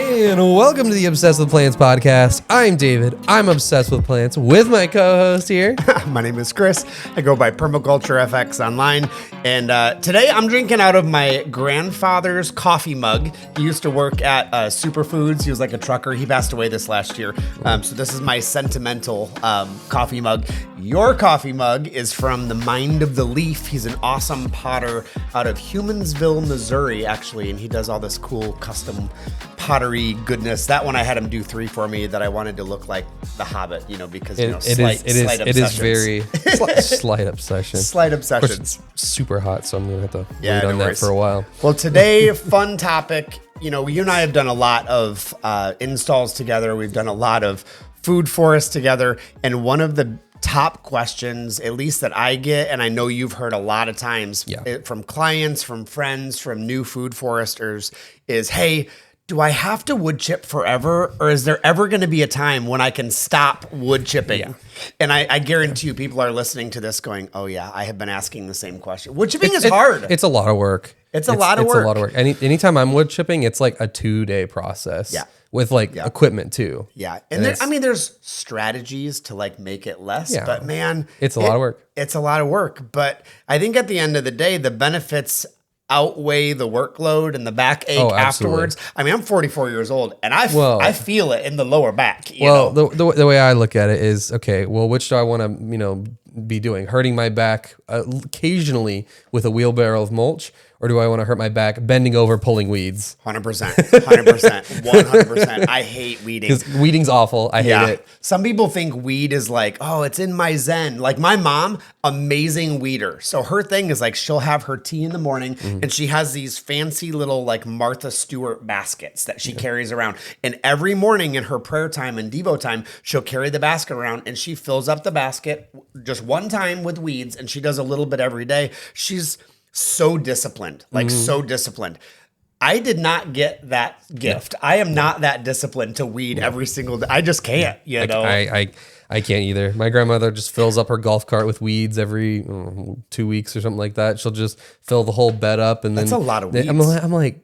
And welcome to the Obsessed with Plants podcast. I'm David. I'm obsessed with plants with my co-host here. My name is Chris. I go by Permaculture FX online. And today I'm drinking out of my grandfather's coffee mug. He used to work at Superfoods. He was like a trucker. He passed away this last year. So this is my sentimental coffee mug. Your coffee mug is from the Mind of the Leaf. He's an awesome potter out of Humansville, Missouri, actually. And he does all this cool custom pottery goodness. That one I had him do 3 for me that I wanted to look like the Hobbit, because slight very slight obsession. Slight obsessions. Super hot, so I'm gonna have to wait on that for a while. Well, today, fun topic. You and I have done a lot of installs together. We've done a lot of food forests together, and one of the top questions, at least that I get, and I know you've heard a lot of times from clients, from friends, from new food foresters, is, hey, do I have to wood chip forever, or is there ever going to be a time when I can stop wood chipping? Yeah. And I guarantee you people are listening to this going, oh yeah, I have been asking the same question. Wood chipping is hard. It's a lot of work. It's a lot of work. Anytime I'm wood chipping, it's like a 2-day process. Yeah. With equipment too. Yeah. And there's strategies to make it less, but man, it's a lot of work. It's a lot of work. But I think at the end of the day, the benefits outweigh the workload and the backache afterwards. I mean, I'm 44 years old and I feel it in the lower back. The way I look at it is, okay, well, which do I want to, be doing? Hurting my back occasionally with a wheelbarrow of mulch, or do I want to hurt my back bending over pulling weeds? 100%, 100%. I hate weeding. Because weeding's awful. I hate it. Some people think weed is it's in my zen. Like my mom, amazing weeder. So her thing is she'll have her tea in the morning and she has these fancy little Martha Stewart baskets that she carries around. And every morning in her prayer time and Devo time, she'll carry the basket around and she fills up the basket just one time with weeds, and she does a little bit every day. She's so disciplined, so disciplined. I did not get that gift. I am not that disciplined to weed every single day. I just can't, I can't either. My grandmother just fills up her golf cart with weeds every 2 weeks or something like that. She'll just fill the whole bed up, and that's a lot of weeds. I'm like,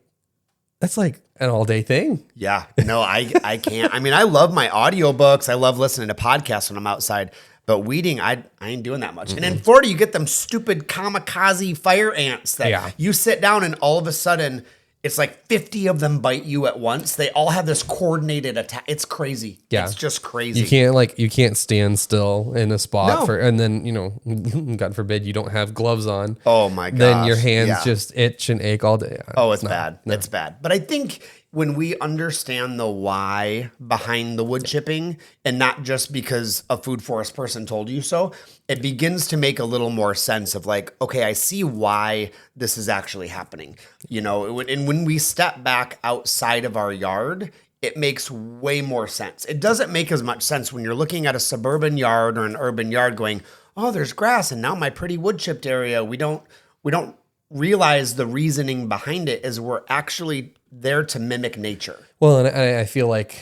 that's like an all-day thing. Yeah. No, I can't. I mean, I love my audiobooks. I love listening to podcasts when I'm outside. But weeding, I ain't doing that much. And in Florida, you get them stupid kamikaze fire ants that you sit down and all of a sudden it's 50 of them bite you at once. They all have this coordinated attack. It's crazy. Yeah. It's just crazy. You can't stand still in a spot and then, God forbid you don't have gloves on. Oh my gosh. Then your hands just itch and ache all day. Oh, it's bad. No. It's bad. But I think when we understand the why behind the wood chipping, and not just because a food forest person told you so, it begins to make a little more sense of okay, I see why this is actually happening. And when we step back outside of our yard, it makes way more sense. It doesn't make as much sense when you're looking at a suburban yard or an urban yard going, oh, there's grass and now my pretty wood chipped area. We don't realize the reasoning behind it is we're actually there to mimic nature. Well, and I feel like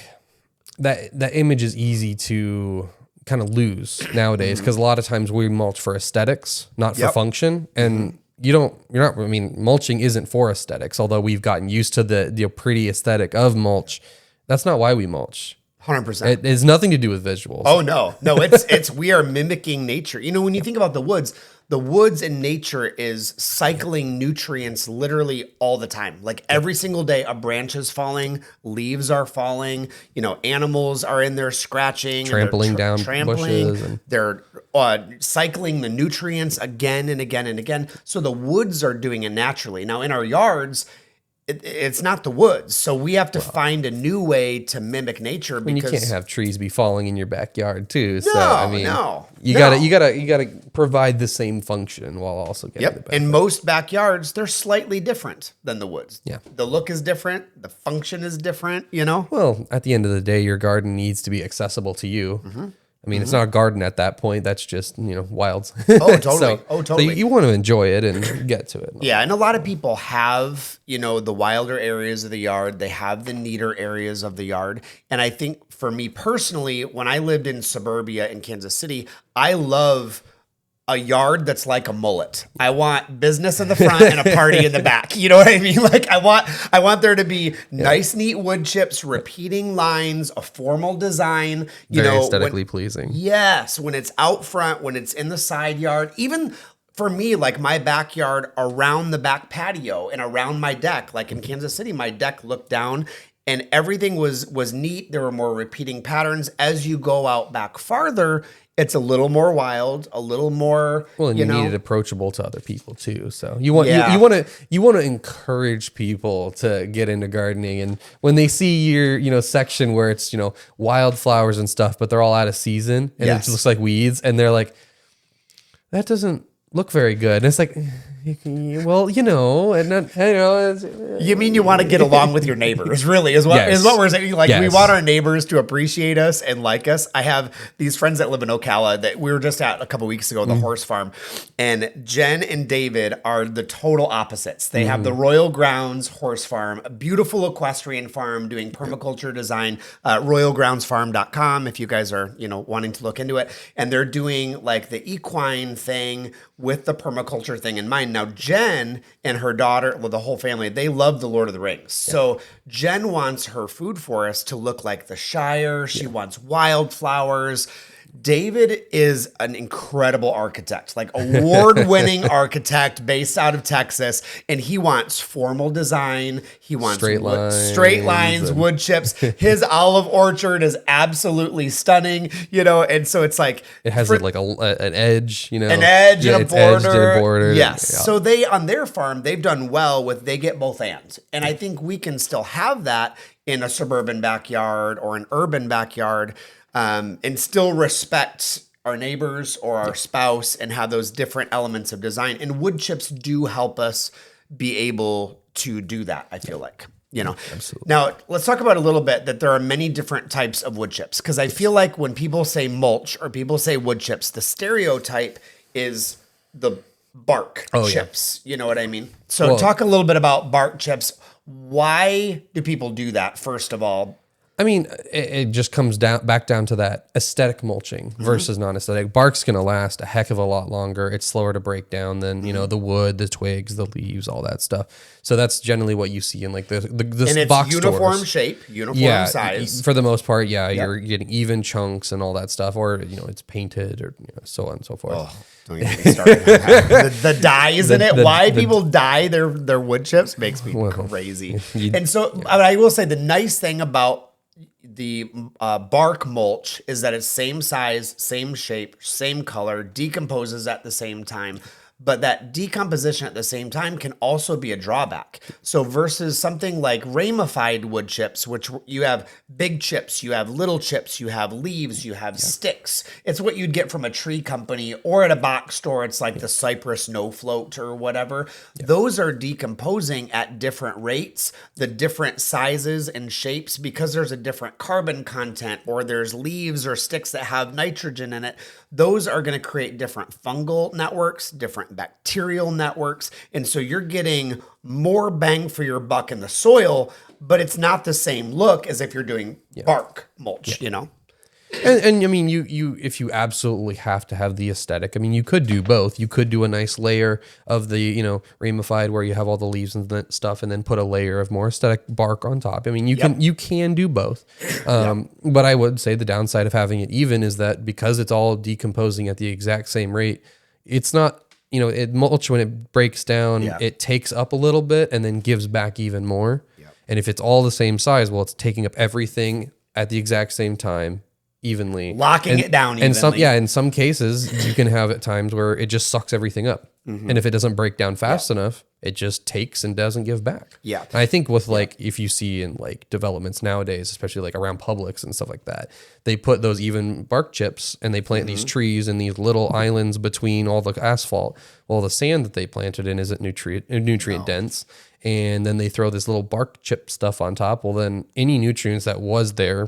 that image is easy to kind of lose nowadays, because a lot of times we mulch for aesthetics, not for function. And mulching isn't for aesthetics, although we've gotten used to the pretty aesthetic of mulch. That's not why we mulch. 100%. It has nothing to do with visuals. Oh no, it's we are mimicking nature. When you think about the woods in nature is cycling nutrients literally all the time. Every single day, a branch is falling, leaves are falling, animals are in there scratching, trampling down bushes. And they're cycling the nutrients again and again and again. So the woods are doing it naturally. Now in our yards, it's not the woods, so we have to find a new way to mimic nature. Because you can't have trees be falling in your backyard too. You gotta provide the same function while also getting the benefit. In most backyards, they're slightly different than the woods. Yeah, the look is different, the function is different. Well, at the end of the day, your garden needs to be accessible to you. I mean, it's not a garden at that point. That's just, wilds. Oh, totally. So you want to enjoy it and get to it. Yeah, and a lot of people have, the wilder areas of the yard. They have the neater areas of the yard. And I think for me personally, when I lived in suburbia in Kansas City, I love a yard that's like a mullet. I want business in the front and a party in the back. You know what I mean? Like I want there to be nice, neat wood chips, repeating lines, a formal design. Very aesthetically pleasing. Yes, when it's out front, when it's in the side yard, even for me, like my backyard around the back patio and around my deck, like in Kansas City, my deck looked down and everything was neat. There were more repeating patterns. As you go out back farther, it's a little more wild, a little more. Well, and you need it approachable to other people too. So you want you want to encourage people to get into gardening, and when they see your section where it's wildflowers and stuff, but they're all out of season and it just looks like weeds, and they're like, that doesn't look very good. And it's like, well, and not, you mean you want to get along with your neighbors, really, is what we're saying. Like, we want our neighbors to appreciate us and like us. I have these friends that live in Ocala that we were just at a couple weeks ago, the horse farm, and Jen and David are the total opposites. They have the Royal Grounds horse farm, a beautiful equestrian farm doing permaculture design, royalgroundsfarm.com if you guys are, wanting to look into it. And they're doing like the equine thing with the permaculture thing in mind. Now, Jen and her daughter, well, the whole family, they love the Lord of the Rings. So Jen wants her food forest to look like the Shire. She wants wildflowers. David is an incredible architect, like award-winning architect based out of Texas, and he wants formal design. He wants straight lines, wood chips. His olive orchard is absolutely stunning, and so it's like it has like an edge, an edge and a border. Yes. Yeah. So they on their farm, they've done well with they get both ends, and I think we can still have that in a suburban backyard or an urban backyard. And still respect our neighbors or our spouse and have those different elements of design. And wood chips do help us be able to do that, I feel like. Absolutely. Now, let's talk about a little bit that there are many different types of wood chips. Because I feel like when people say mulch or people say wood chips, the stereotype is the bark chips. You know what I mean? So talk a little bit about bark chips. Why do people do that, first of all? I mean, it just comes back down to that aesthetic mulching versus non-aesthetic. Bark's going to last a heck of a lot longer. It's slower to break down than, the wood, the twigs, the leaves, all that stuff. So that's generally what you see in like the and it's box uniform stores. Shape, uniform size. For the most part, you're getting even chunks and all that stuff, or, it's painted or so on and so forth. Oh. Don't get me started. the dyes in it. Why people dye their wood chips makes me crazy. And so I will say the nice thing about the bark mulch is that it's same size, same shape, same color, decomposes at the same time. But that decomposition at the same time can also be a drawback. So versus something like ramified wood chips, which you have big chips, you have little chips, you have leaves, you have sticks. It's what you'd get from a tree company or at a box store. It's like the Cypress No Float or whatever. Those are decomposing at different rates, the different sizes and shapes, because there's a different carbon content or there's leaves or sticks that have nitrogen in it. Those are going to create different fungal networks, different bacterial networks. And so you're getting more bang for your buck in the soil, but it's not the same look as if you're doing bark mulch, And I mean, you if you absolutely have to have the aesthetic, I mean, you could do both. You could do a nice layer of the, ramified where you have all the leaves and that stuff, and then put a layer of more aesthetic bark on top. I mean, you can do both. But I would say the downside of having it even is that because it's all decomposing at the exact same rate, it's not, mulch, when it breaks down, it takes up a little bit and then gives back even more. And if it's all the same size, well, it's taking up everything at the exact same time, evenly, locking it down evenly. And in some cases you can have at times where it just sucks everything up. And if it doesn't break down fast enough, it just takes and doesn't give back. And I think with if you see in like developments nowadays, especially like around Publix and stuff like that, they put those even bark chips and they plant these trees in these little islands between all the asphalt. Well, the sand that they planted in isn't nutrient dense. And then they throw this little bark chip stuff on top. Well, then any nutrients that was there,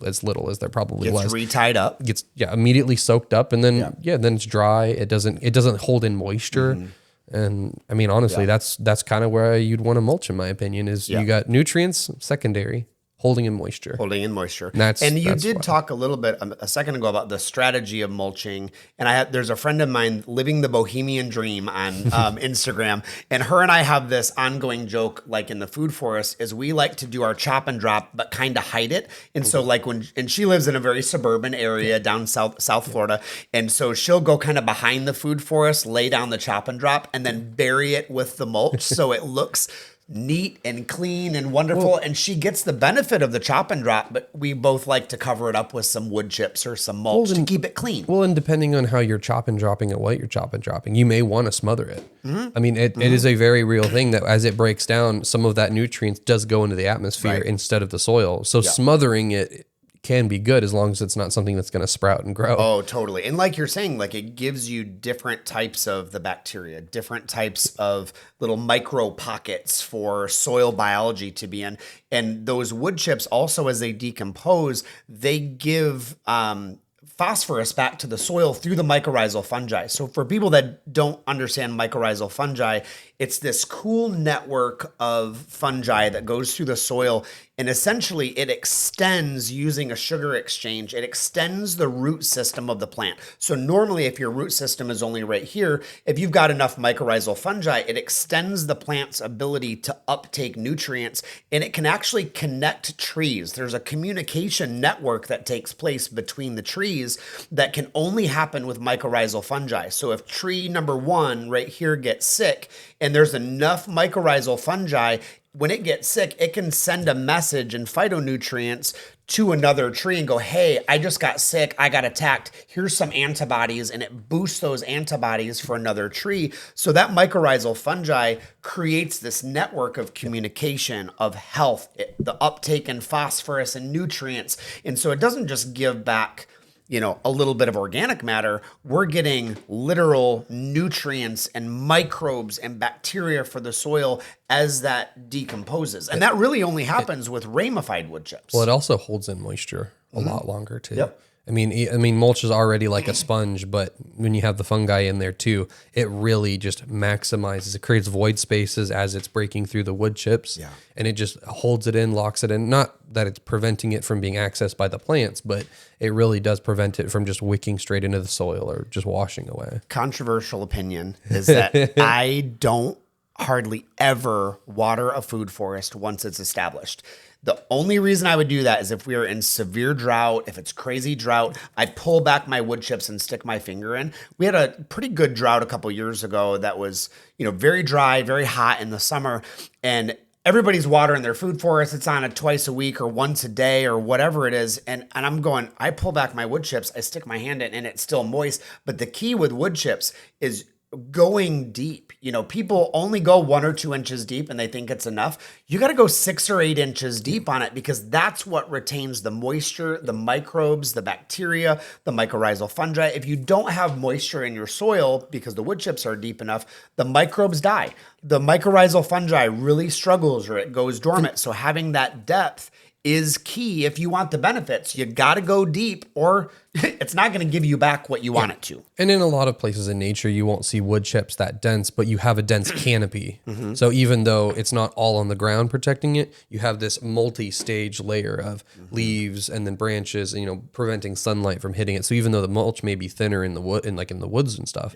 as little as there probably was, retied up, gets immediately soaked up, and then then it's dry. It doesn't hold in moisture. And I mean, honestly, that's kind of where you'd want to mulch, in my opinion. Is you got nutrients secondary, holding in moisture. Holding in moisture. And you did talk a little bit a second ago about the strategy of mulching. And there's a friend of mine living the bohemian dream on Instagram. And her and I have this ongoing joke, like in the food forest, is we like to do our chop and drop, but kind of hide it. And so like and she lives in a very suburban area down South Florida. And so she'll go kind of behind the food forest, lay down the chop and drop, and then bury it with the mulch. So it looks neat and clean and wonderful, and she gets the benefit of the chop and drop, but we both like to cover it up with some wood chips or some mulch to keep it clean. Well, and depending on how you're chop and dropping and what you're chop and dropping, you may want to smother it. I mean, it is a very real thing that as it breaks down, some of that nutrients does go into the atmosphere instead of the soil. So smothering it can be good as long as it's not something that's going to sprout and grow. Oh, totally. And like you're saying, like it gives you different types of the bacteria, different types of little micro pockets for soil biology to be in. And those wood chips also, as they decompose, they give phosphorus back to the soil through the mycorrhizal fungi. So for people that don't understand mycorrhizal fungi, it's this cool network of fungi that goes through the soil, and essentially it extends using a sugar exchange. It extends the root system of the plant. So normally if your root system is only right here, if you've got enough mycorrhizal fungi, it extends the plant's ability to uptake nutrients, and it can actually connect trees. There's a communication network that takes place between the trees that can only happen with mycorrhizal fungi. So if tree number 1 right here gets sick, and there's enough mycorrhizal fungi, when it gets sick, it can send a message and phytonutrients to another tree and go, hey, I just got sick, I got attacked, here's some antibodies, and it boosts those antibodies for another tree. So that mycorrhizal fungi creates this network of communication, of health, the uptake in phosphorus and nutrients. And so it doesn't just give back a little bit of organic matter. We're getting literal nutrients and microbes and bacteria for the soil as that decomposes. And that really only happens with ramified wood chips. Well, it also holds in moisture a lot longer too. Yep. I mean, mulch is already like a sponge, but when you have the fungi in there too, it really just maximizes. It creates void spaces as it's breaking through the wood chips, and it just holds it in, locks it in. Not that it's preventing it from being accessed by the plants, but it really does prevent it from just wicking straight into the soil or just washing away. Controversial opinion is that I don't hardly ever water a food forest once it's established. The only reason I would do that is if we are in severe drought, if it's crazy drought, I pull back my wood chips and stick my finger in. We had a pretty good drought a couple years ago that was, very dry, very hot in the summer, and everybody's watering their food forest. It's on it twice a week or once a day or whatever it is. And I'm going, I pull back my wood chips, I stick my hand in, and it's still moist. But the key with wood chips is going deep. People only go 1 or 2 inches deep and they think it's enough. You got to go 6 or 8 inches deep on it, because that's what retains the moisture, the microbes, the bacteria, the mycorrhizal fungi. If you don't have moisture in your soil because the wood chips are deep enough, the microbes die. The mycorrhizal fungi really struggles, or it goes dormant. So having that depth is key if you want the benefits. You got to go deep, or it's not going to give you back what you want it to. And in a lot of places in nature, you won't see wood chips that dense, but you have a dense canopy. So even though it's not all on the ground protecting it, you have this multi-stage layer of leaves and then branches, and, preventing sunlight from hitting it. So even though the mulch may be thinner in the wood, in the woods and stuff,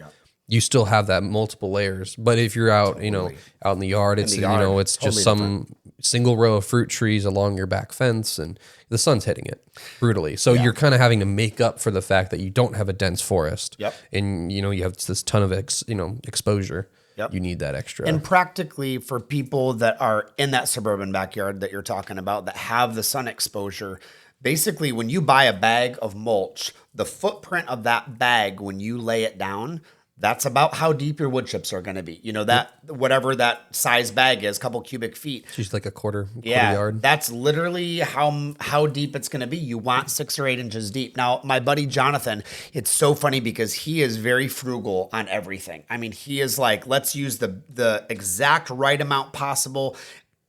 you still have that multiple layers. But if you're out, out in the yard, it's it's totally just some single row of fruit trees along your back fence, and the sun's hitting it brutally. So you're kind of having to make up for the fact that you don't have a dense forest. And you have this ton of exposure. You need that extra. And practically for people that are in that suburban backyard that you're talking about, that have the sun exposure, basically when you buy a bag of mulch, the footprint of that bag when you lay it down, that's about how deep your wood chips are going to be. That whatever that size bag is, couple cubic feet. It's just like a quarter yard. That's literally how deep it's going to be. You want 6 or 8 inches deep. Now, my buddy Jonathan, it's so funny because he is very frugal on everything. I mean, he is like, let's use the exact right amount possible.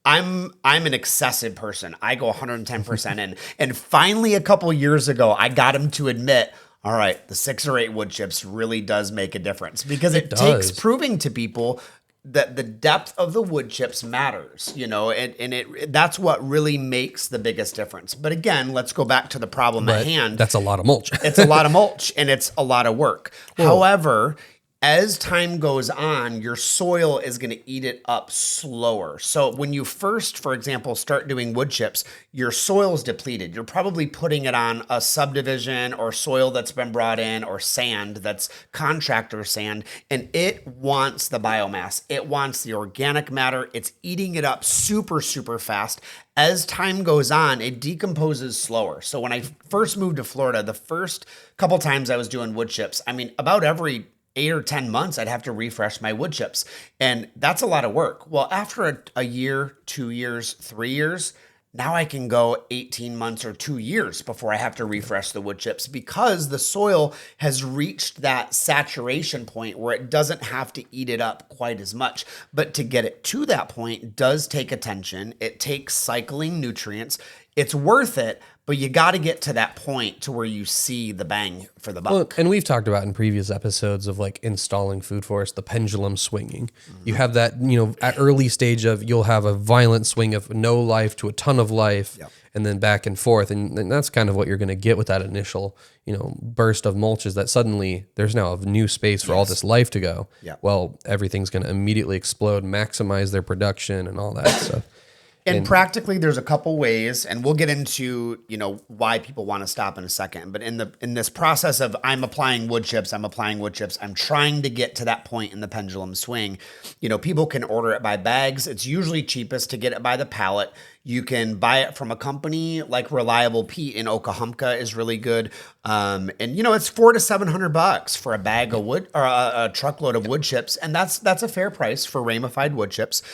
I'm an excessive person. I go 110% in. And finally, a couple years ago, I got him to admit, all right, the 6 or 8 wood chips really does make a difference, because it takes proving to people that the depth of the wood chips matters, and that's what really makes the biggest difference. But again, let's go back to the problem at hand. That's a lot of mulch. It's a lot of mulch and it's a lot of work. However, as time goes on, your soil is going to eat it up slower. So when you first, for example, start doing wood chips, your soil's depleted. You're probably putting it on a subdivision or soil that's been brought in or sand that's contractor sand, and it wants the biomass. It wants the organic matter. It's eating it up super, super fast. As time goes on, it decomposes slower. So when I first moved to Florida, the first couple times I was doing wood chips, about every 8 or 10 months, I'd have to refresh my wood chips. And that's a lot of work. Well, after a year, 2 years, 3 years, now I can go 18 months or 2 years before I have to refresh the wood chips because the soil has reached that saturation point where it doesn't have to eat it up quite as much. But to get it to that point does take attention. It takes cycling nutrients. It's worth it, but you got to get to that point to where you see the bang for the buck. Well, and we've talked about in previous episodes of like installing food forest, the pendulum swinging. You have that, at early stage of you'll have a violent swing of no life to a ton of life, and then back and forth. And that's kind of what you're going to get with that initial, burst of mulch is that suddenly there's now a new space for all this life to go. Well, everything's going to immediately explode, maximize their production and all that stuff. And practically, there's a couple ways, and we'll get into why people want to stop in a second. But in this process of I'm applying wood chips, I'm trying to get to that point in the pendulum swing. People can order it by bags. It's usually cheapest to get it by the pallet. You can buy it from a company like Reliable Pete in Okahumka is really good. And it's $400 to $700 for a bag of wood or a truckload of wood chips. And that's a fair price for ramified wood chips.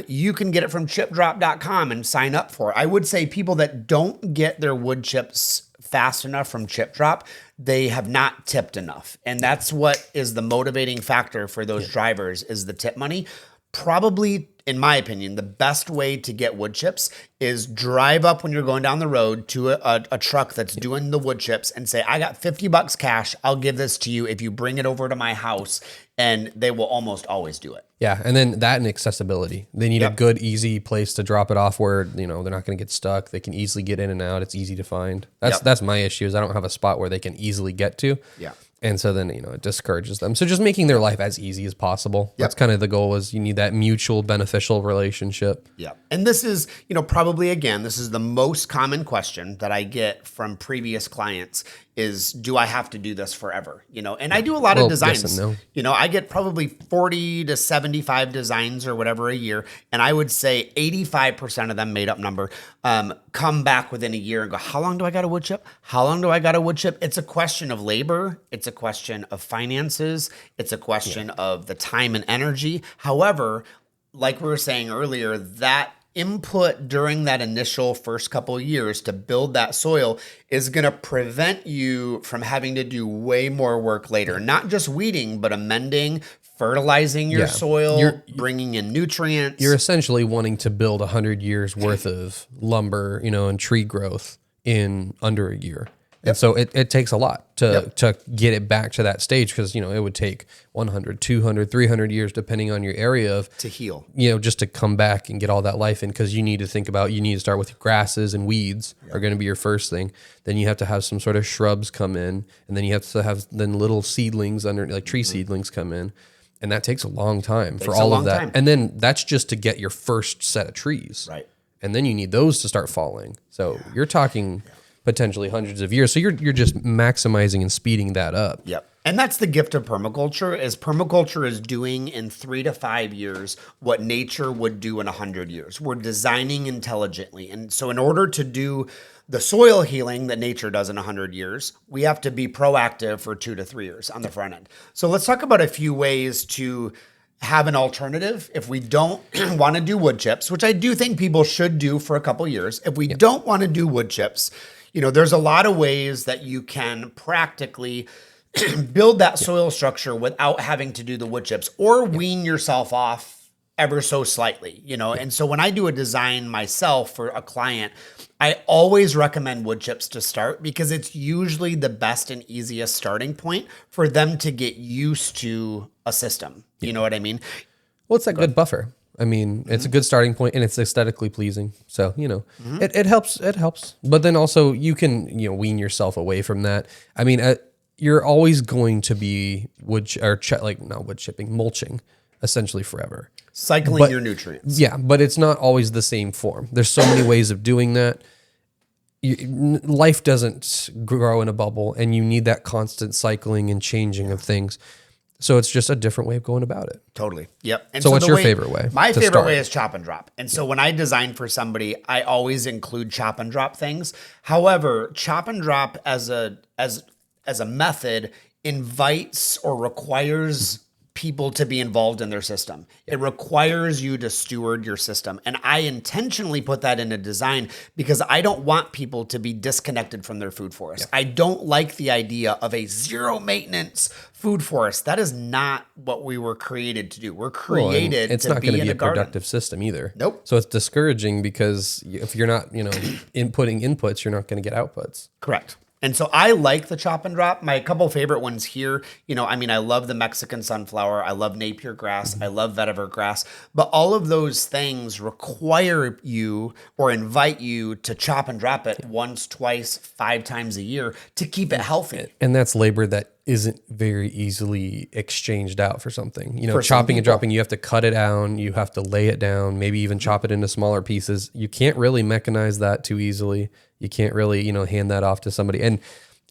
You can get it from chipdrop.com and sign up for it. I would say people that don't get their wood chips fast enough from Chip Drop, they have not tipped enough. And that's what is the motivating factor for those drivers is the tip money. Probably, in my opinion, the best way to get wood chips is drive up when you're going down the road to a truck that's doing the wood chips and say, I got $50 cash. I'll give this to you if you bring it over to my house. And they will almost always do it. Yeah. And then that and accessibility. They need a good, easy place to drop it off where, they're not going to get stuck. They can easily get in and out. It's easy to find. That's my issue is I don't have a spot where they can easily get to. Yeah. And so then, it discourages them. So just making their life as easy as possible. That's kind of the goal is you need that mutual beneficial relationship. Yeah. And this is, probably, again, this is the most common question that I get from previous clients is, do I have to do this forever? And I do a lot of designs. Yes and no. I get probably 40 to 75 designs or whatever a year. And I would say 85% of them, made up number, come back within a year and go, how long do I got a wood chip? How long do I got a wood chip? It's a question of labor. It's a question of finances. It's a question of the time and energy. However, like we were saying earlier, that input during that initial first couple of years to build that soil is going to prevent you from having to do way more work later. Not just weeding, but amending, fertilizing your soil, bringing in nutrients. You're essentially wanting to build 100 years worth of lumber, and tree growth in under a year. And so it takes a lot to get it back to that stage because, it would take 100, 200, 300 years, depending on your area to heal, just to come back and get all that life in because you need to think about, you need to start with grasses and weeds are going to be your first thing. Then you have to have some sort of shrubs come in and then you have to have then little seedlings under like tree seedlings come in. And that takes a long time for all of that. And then that's just to get your first set of trees. Right. And then you need those to start falling. So you're talking potentially hundreds of years. So you're just maximizing and speeding that up. Yep. And that's the gift of permaculture is doing in 3 to 5 years what nature would do in 100 years. We're designing intelligently. And so in order to do the soil healing that nature does in 100 years, we have to be proactive for 2 to 3 years on the front end. So let's talk about a few ways to have an alternative if we don't want to do wood chips, which I do think people should do for a couple years. If we don't want to do wood chips, there's a lot of ways that you can practically build that soil structure without having to do the wood chips or wean yourself off ever so slightly, And so when I do a design myself for a client, I always recommend wood chips to start because it's usually the best and easiest starting point for them to get used to a system. You know what I mean? Well, it's that good buffer. I mean, it's a good starting point, and it's aesthetically pleasing. So, it helps. It helps. But then also you can, wean yourself away from that. I mean, you're always going to be not wood chipping, mulching essentially forever. Cycling your nutrients. Yeah, but it's not always the same form. There's so many ways of doing that. Life doesn't grow in a bubble, and you need that constant cycling and changing of things. So it's just a different way of going about it. Totally. Yep. And so what's your favorite way? My favorite way is chop and drop. And so when I design for somebody, I always include chop and drop things. However, chop and drop as a method invites or requires people to be involved in their system. It requires you to steward your system. And I intentionally put that in a design because I don't want people to be disconnected from their food forest. I don't like the idea of a zero maintenance food forest. That is not what we were created to do. We're created it's to not be going to in be a a garden. productive system either. Nope. So it's discouraging because if you're not, inputting inputs, you're not going to get outputs. Correct. And so I like the chop and drop. My couple favorite ones here, I love the Mexican sunflower. I love Napier grass. I love vetiver grass. But all of those things require you or invite you to chop and drop it once, twice, 5 times a year to keep it healthy. And that's labor that isn't very easily exchanged out for something. For Chopping and dropping, you have to cut it down. You have to lay it down, maybe even chop it into smaller pieces. You can't really mechanize that too easily. You can't really, hand that off to somebody. And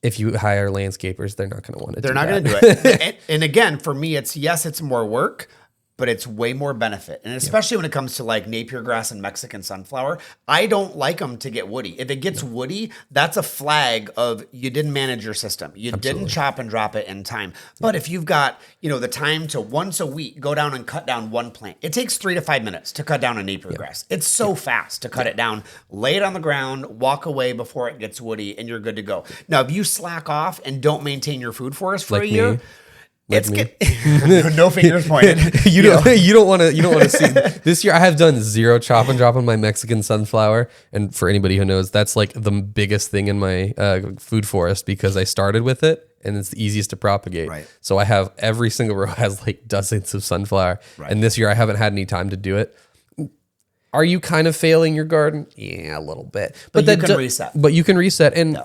if you hire landscapers, they're not going to want to do that. They're not going to do it. and again, for me, it's more work, but it's way more benefit. And especially when it comes to like Napier grass and Mexican sunflower, I don't like them to get woody. If it gets woody, that's a flag of you didn't manage your system. You didn't chop and drop it in time. But if you've got, the time to once a week go down and cut down one plant, it takes 3 to 5 minutes to cut down a Napier grass. It's so fast to cut it down, lay it on the ground, walk away before it gets woody, and you're good to go. Now, if you slack off and don't maintain your food forest for a year, no fingers pointed. You don't want to see this year. I have done 0 chop and drop on my Mexican sunflower, and for anybody who knows, that's like the biggest thing in my food forest because I started with it, and it's the easiest to propagate. Right. So I have every single row has like dozens of sunflower, and this year I haven't had any time to do it. Are you kind of failing your garden? Yeah, a little bit, but you can reset. But you can reset, and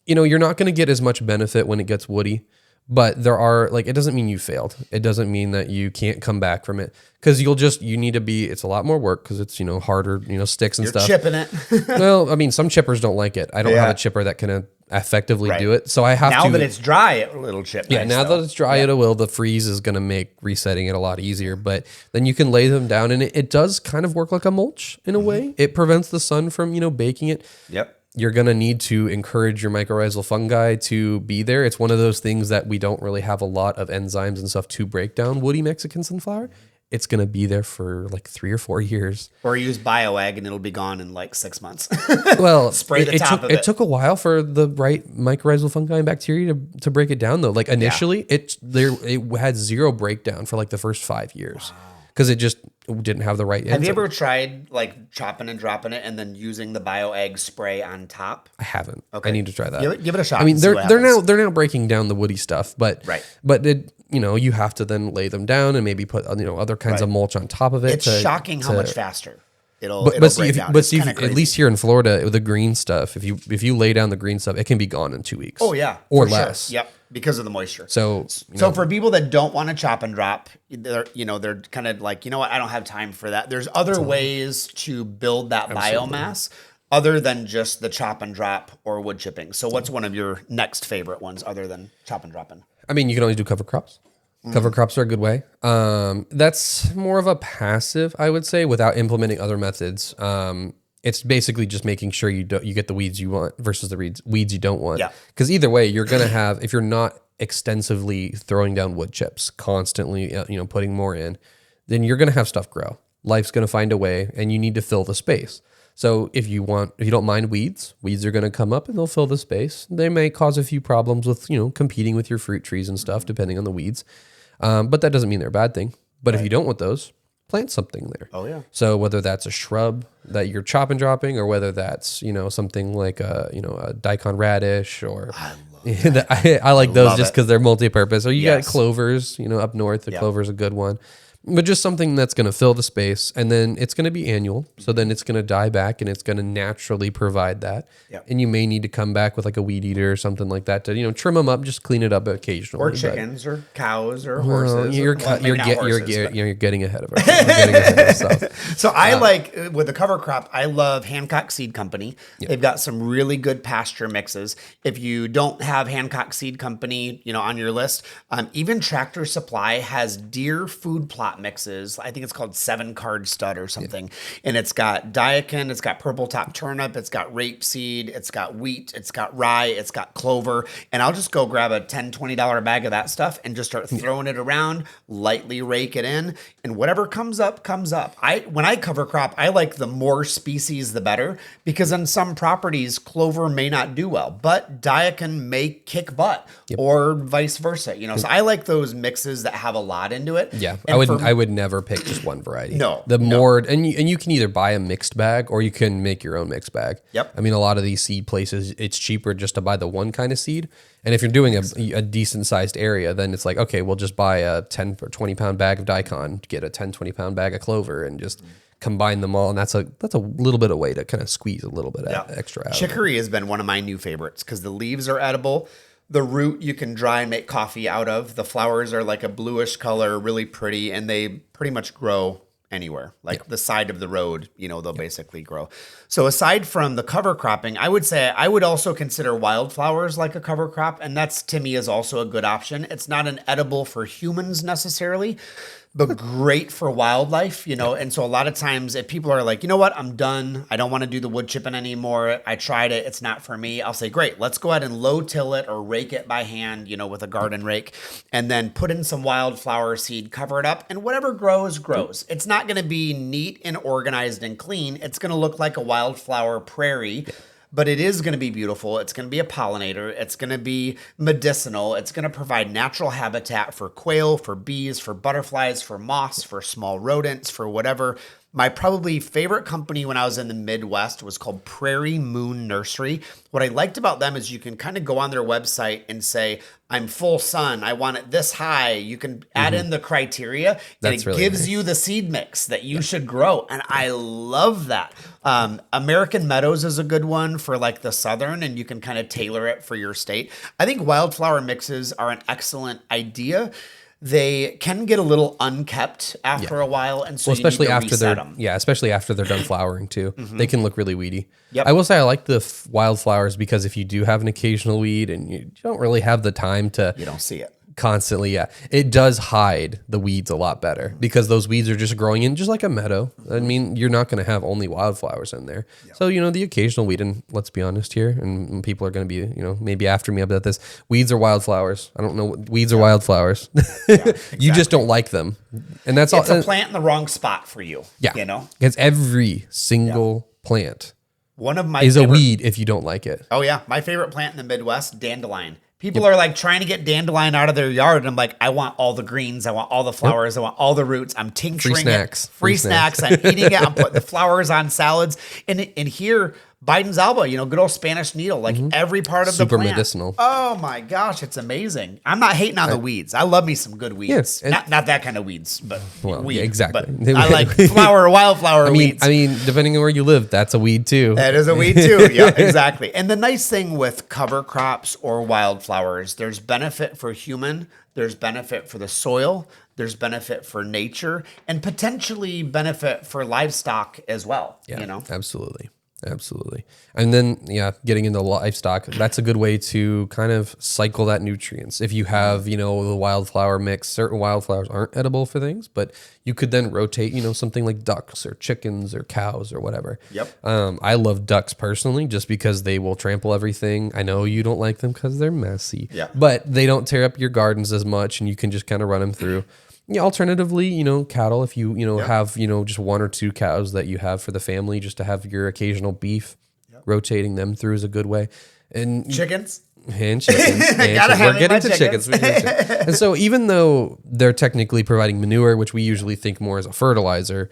you're not going to get as much benefit when it gets woody. But there are it doesn't mean you failed. It doesn't mean that you can't come back from it because you need to be, it's a lot more work because it's, harder, sticks and stuff. You're chipping it. Well, some chippers don't like it. I don't have a chipper that can effectively do it. So I have now that it's dry, it'll chip. Yeah. Now that it's dry, it will. The freeze is going to make resetting it a lot easier, but then you can lay them down and it does kind of work like a mulch in a way. It prevents the sun from, baking it. Yep. You're going to need to encourage your mycorrhizal fungi to be there. It's one of those things that we don't really have a lot of enzymes and stuff to break down woody Mexican sunflower. It's going to be there for 3 or 4 years. Or use bioegg and it'll be gone in 6 months. Well, spray the top of it. It took a while for the right mycorrhizal fungi and bacteria to break it down though. Initially it had 0 breakdown for the first 5 years. Wow. Because it just didn't have the right enzyme. Have you ever tried chopping and dropping it and then using the bioegg spray on top? I haven't. Okay. I need to try that. Give it a shot. They're now breaking down the woody stuff, but right. You have to then lay them down and maybe put other kinds of mulch on top of it. It's shocking how much faster it'll break down. But see, at least here in Florida, with the green stuff, if you lay down the green stuff, it can be gone in 2 weeks. Oh yeah, or less. Sure. Yep. Because of the moisture. So for people that don't want to chop and drop, they're kind of what, I don't have time for that. There's other ways to build that biomass other than just the chop and drop or wood chipping. So what's one of your next favorite ones other than chop and dropping? You can always do cover crops. Cover crops are a good way. That's more of a passive, I would say, without implementing other methods. It's basically just making sure you get the weeds you want versus the weeds you don't want. Yeah. Because either way, you're going to have, if you're not extensively throwing down wood chips, constantly, putting more in, then you're going to have stuff grow. Life's going to find a way, and you need to fill the space. So if you don't mind weeds are going to come up and they'll fill the space. They may cause a few problems with, competing with your fruit trees and stuff, depending on the weeds. But that doesn't mean they're a bad thing. But if you don't want those, plant something there. Oh yeah. So whether that's a shrub that you're chop and dropping, or whether that's something like a daikon radish, or I like those just because they're multi-purpose. Or you got clovers, up north. The clover's a good one. But just something that's going to fill the space, and then it's going to be annual. So then it's going to die back, and it's going to naturally provide that. Yep. And you may need to come back with like a weed eater or something like that to trim them up, just clean it up occasionally. Or chickens, or cows, or horses. You're getting ahead of ourselves. So I like with the cover crop. I love Hancock Seed Company. Yep. They've got some really good pasture mixes. If you don't have Hancock Seed Company, on your list, even Tractor Supply has deer food plot mixes. I think it's called 7-card stud or something. Yeah. And it's got daikon, it's got purple top turnip, it's got rapeseed, it's got wheat, it's got rye, it's got clover. And I'll just go grab a $10, $20 bag of that stuff and just start throwing it around, lightly rake it in, and whatever comes up, comes up. When I cover crop, I like the more species, the better, because on some properties, clover may not do well, but daikon may kick butt, or vice versa. So I like those mixes that have a lot into it. Yeah, I would never pick just one variety. No. And you can either buy a mixed bag or you can make your own mixed bag. Yep. I mean, a lot of these seed places, it's cheaper just to buy the one kind of seed. And if you're doing a decent sized area, then it's like, okay, we'll just buy a 10 or 20 pound bag of daikon, get a 10, 20 pound bag of clover, and just combine them all. And that's a little bit of way to kind of squeeze a little bit extra out. Chicory has been one of my new favorites because the leaves are edible. The root you can dry and make coffee out of. The flowers are like a bluish color, really pretty, and they pretty much grow anywhere. Like the side of the road, they'll basically grow. So aside from the cover cropping, I would say I would also consider wildflowers like a cover crop, and that's, to me, is also a good option. It's not an edible for humans necessarily, but great for wildlife, And so a lot of times if people are like, you know what, I'm done. I don't want to do the wood chipping anymore. I tried it. It's not for me. I'll say, great, let's go ahead and low till it or rake it by hand, with a garden rake, and then put in some wildflower seed, cover it up, and whatever grows, grows. It's not going to be neat and organized and clean. It's going to look like a wildflower prairie. But it is going to be beautiful. It's going to be a pollinator. It's going to be medicinal. It's going to provide natural habitat for quail, for bees, for butterflies, for moths, for small rodents, for whatever. My probably favorite company when I was in the Midwest was called Prairie Moon Nursery. What I liked about them is you can kind of go on their website and say, I'm full sun, I want it this high. You can add in the criteria, and it really gives you the seed mix that you should grow. And I love that. American Meadows is a good one for like the southern, and you can kind of tailor it for your state. I think wildflower mixes are an excellent idea. They can get a little unkept after a while, and so especially you need to after reset them. especially after they're done flowering too. They can look really weedy. Yep. I will say I like the wildflowers because if you do have an occasional weed and you don't really have the time to, You don't see it. constantly, it does hide the weeds a lot better because those weeds are just growing in just like a meadow. I mean, you're not going to have only wildflowers in there. Yep. So, the occasional weed, and let's be honest here, and people are going to be, maybe after me about this, weeds are wildflowers. I don't know. Weeds are wildflowers. Exactly. You just don't like them. And that's all. It's a plant in the wrong spot for you. Yeah. It's every single plant. One of my is a weed if you don't like it. Oh yeah. My favorite plant in the Midwest, dandelion. People are like trying to get dandelion out of their yard. And I'm like, I want all the greens. I want all the flowers. I want all the roots. I'm tincturing it. Free snacks. I'm eating it. I'm putting the flowers on salads. And here, Biden's alba, good old Spanish needle, like every part of the plant. Super medicinal. Oh my gosh, it's amazing. I'm not hating on the weeds. I love me some good weeds. Yes, not that kind of weeds, but weed. Yeah, exactly. But I like wildflower weeds. I mean, depending on where you live, that's a weed too. That is a weed too. Yeah, exactly. And the nice thing with cover crops or wildflowers, there's benefit for human, there's benefit for the soil, there's benefit for nature, and potentially benefit for livestock as well. Yeah, absolutely. And then, getting into livestock, that's a good way to kind of cycle that nutrients. If you have, the wildflower mix, certain wildflowers aren't edible for things, but you could then rotate, something like ducks or chickens or cows or whatever. Yep. I love ducks personally just because they will trample everything. I know you don't like them because they're messy, but they don't tear up your gardens as much and you can just kind of run them through. Yeah. Alternatively, cattle, if you, have, just one or two cows that you have for the family, just to have your occasional beef, rotating them through is a good way. And chickens. And chickens. We're getting to chickens. And so even though they're technically providing manure, which we usually think more as a fertilizer,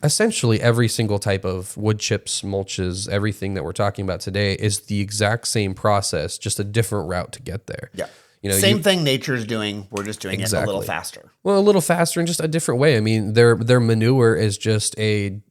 essentially every single type of wood chips, mulches, everything that we're talking about today is the exact same process, just a different route to get there. Yeah. Same thing nature's doing. We're just doing it a little faster. Well, a little faster in just a different way. I mean, their manure is just a,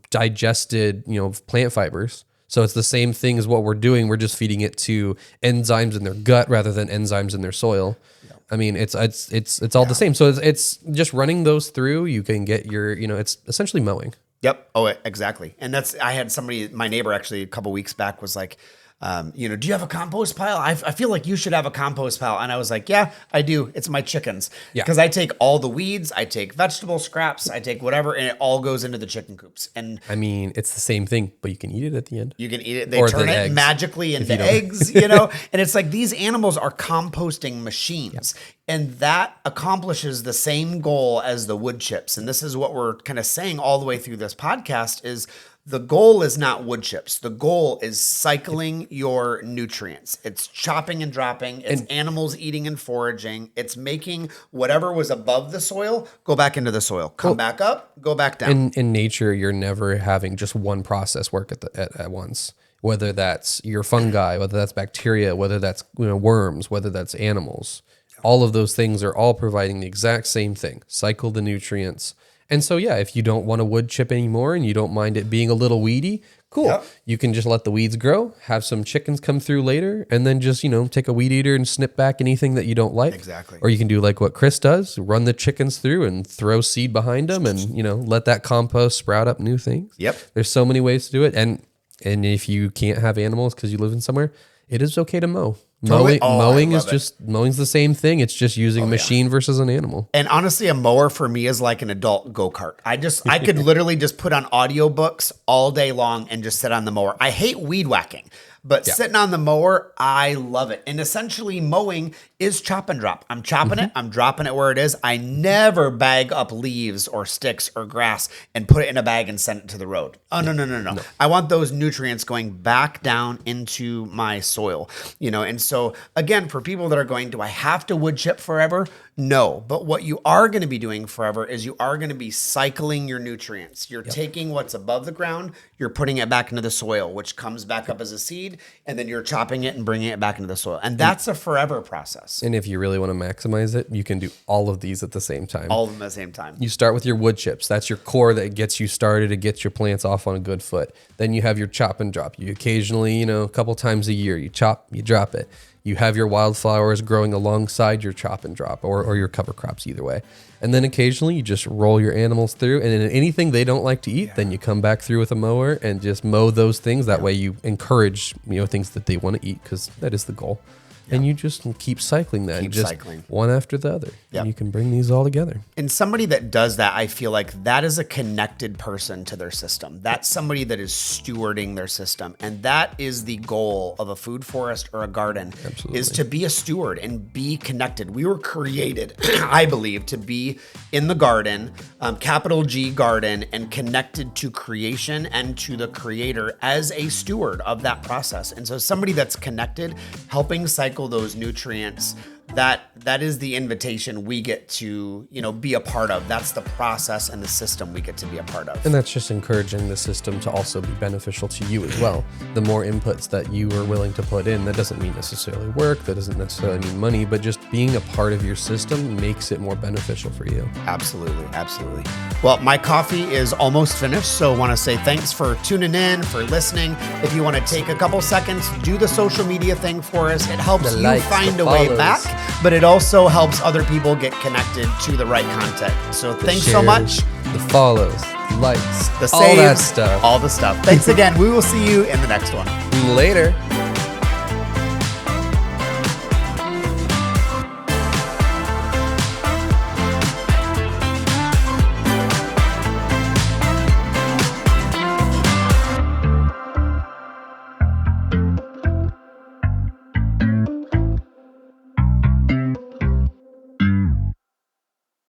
digested, plant fibers. So it's the same thing as what we're doing. We're just feeding it to enzymes in their gut rather than enzymes in their soil. Yep. I mean, it's all the same. So it's just running those through. You can get your, it's essentially mowing. Yep. Oh, exactly. And I had somebody, my neighbor actually a couple weeks back was like, do you have a compost pile? I feel like you should have a compost pile. And I was like, yeah, I do. It's my chickens. Yeah. Because I take all the weeds, I take vegetable scraps, I take whatever, and it all goes into the chicken coops. And I mean, it's the same thing, but you can eat it at the end. You can eat it. They turn it magically into eggs, And it's like these animals are composting machines. Yep. And that accomplishes the same goal as the wood chips. And this is what we're kind of saying all the way through this podcast is the goal is not wood chips. The goal is cycling your nutrients. It's chopping and dropping. It's animals eating and foraging. It's making whatever was above the soil go back into the soil. Come back up, go back down. In nature, you're never having just one process work at once. Whether that's your fungi, whether that's bacteria, whether that's worms, whether that's animals. All of those things are all providing the exact same thing. Cycle the nutrients. And so, if you don't want a wood chip anymore and you don't mind it being a little weedy, cool. Yep. You can just let the weeds grow, have some chickens come through later, and then just, take a weed eater and snip back anything that you don't like. Exactly. Or you can do like what Chris does, run the chickens through and throw seed behind them and, let that compost sprout up new things. Yep. There's so many ways to do it. And if you can't have animals because you live in somewhere, it is okay to mow. Mowing's the same thing. It's just using a machine versus an animal. And honestly, a mower for me is like an adult go-kart. I could literally just put on audiobooks all day long and just sit on the mower. I hate weed whacking, but sitting on the mower, I love it. And essentially mowing is chop and drop. I'm chopping it. I'm dropping it where it is. I never bag up leaves or sticks or grass and put it in a bag and send it to the road. Oh, no. I want those nutrients going back down into my soil, and so again, for people that are going, do I have to wood chip forever? No, but what you are going to be doing forever is you are going to be cycling your nutrients. You're taking what's above the ground, you're putting it back into the soil, which comes back up as a seed, and then you're chopping it and bringing it back into the soil. And that's a forever process. And if you really want to maximize it, you can do all of these at the same time. All of them at the same time. You start with your wood chips. That's your core that gets you started. It gets your plants off on a good foot. Then you have your chop and drop. You occasionally, a couple times a year, you chop, you drop it. You have your wildflowers growing alongside your chop and drop or your cover crops, either way. And then occasionally you just roll your animals through, and then anything they don't like to eat, then you come back through with a mower and just mow those things. That way you encourage, things that they want to eat, because that is the goal. And you just keep cycling that. Keep cycling. One after the other. Yep. And you can bring these all together. And somebody that does that, I feel like that is a connected person to their system. That's somebody that is stewarding their system. And that is the goal of a food forest or a garden. Absolutely. Is to be a steward and be connected. We were created, I believe, to be in the garden, capital G garden, and connected to creation and to the creator as a steward of that process. And so somebody that's connected, helping cycle those nutrients, that is the invitation we get to, be a part of. That's the process and the system we get to be a part of. And that's just encouraging the system to also be beneficial to you as well. The more inputs that you are willing to put in, that doesn't mean necessarily work, that doesn't necessarily mean money, but just being a part of your system makes it more beneficial for you. Absolutely. Well, my coffee is almost finished, so I want to say thanks for tuning in, for listening. If you want to take a couple seconds, do the social media thing for us. It helps you find a way back, but it also helps other people get connected to the right content. So thanks so much. The follows, the likes, the saves, all that stuff. All the stuff. Thanks again. We will see you in the next one. Later.